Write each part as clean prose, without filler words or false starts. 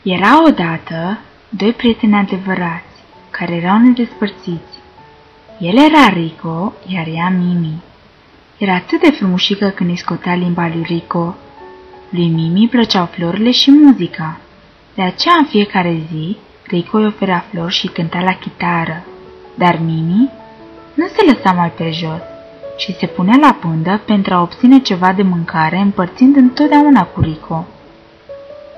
Era odată doi prieteni adevărați, care erau nedespărțiți. El era Rico, iar ea Mimi. Era atât de frumușică când îi scotea limba lui Rico. Lui Mimi plăceau florile și muzica. De aceea, în fiecare zi, Rico îi oferea flori și cânta la chitară. Dar Mimi nu se lăsa mai pe jos și se punea la pândă pentru a obține ceva de mâncare, împărțind întotdeauna cu Rico.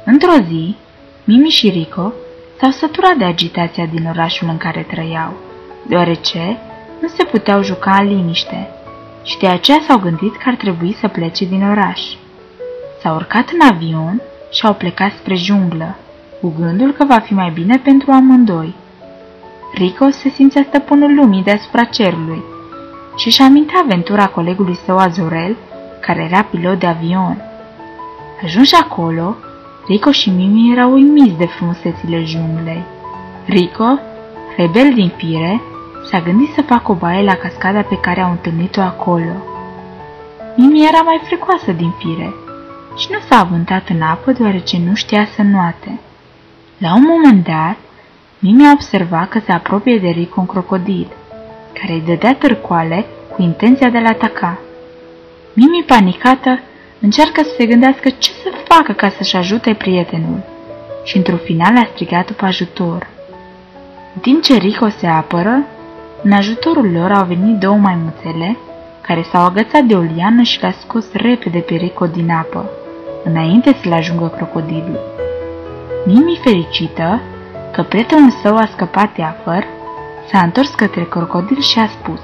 Într-o zi, Mimi și Rico s-au săturat de agitația din orașul în care trăiau, deoarece nu se puteau juca în liniște și de aceea s-au gândit că ar trebui să plece din oraș. S-au urcat în avion și au plecat spre junglă, cu gândul că va fi mai bine pentru amândoi. Rico se simțea stăpânul lumii deasupra cerului și își amintea aventura colegului său Azorel, care era pilot de avion. Ajunși acolo, Rico și Mimi erau uimiți de frumusețile junglei. Rico, rebel din fire, s-a gândit să facă o baie la cascada pe care au întâlnit-o acolo. Mimi era mai fricoasă din fire și nu s-a avântat în apă deoarece nu știa să înoate. La un moment dat, Mimi a observat că se apropie de Rico un crocodil, care îi dădea târcoale cu intenția de a-l ataca. Mimi, panicată, încearcă să se gândească ce să facă ca să-și ajute prietenul și într-un final a strigat după ajutor. În timp ce Rico se apără, în ajutorul lor au venit două maimuțele care s-au agățat de o liană și l-a scos repede pe Rico din apă, înainte să-l ajungă crocodilul. Mimi, fericită că prietenul său a scăpat de afăr, s-a întors către crocodil și a spus: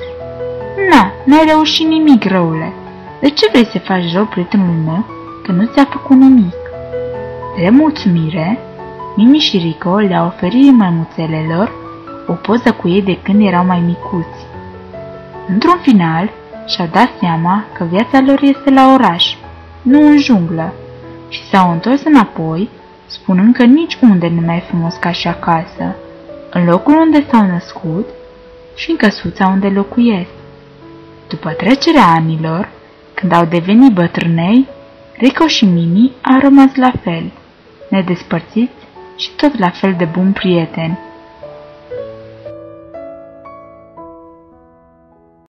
"Na, n-ai reușit nimic, răule. De ce vrei să faci rău prietenului meu, că nu ți-a făcut nimic?" De mulțumire, Mimi și Rico le-au oferit maimuțelelor o poză cu ei de când erau mai micuți. Într-un final, și-au dat seama că viața lor este la oraș, nu în junglă, și s-au întors înapoi, spunând că niciunde nu mai e frumos ca și acasă, în locul unde s-au născut și în căsuța unde locuiesc. După trecerea anilor, când au devenit bătrânei, Rico și Mimi au rămas la fel, nedespărțiți și tot la fel de buni prieteni.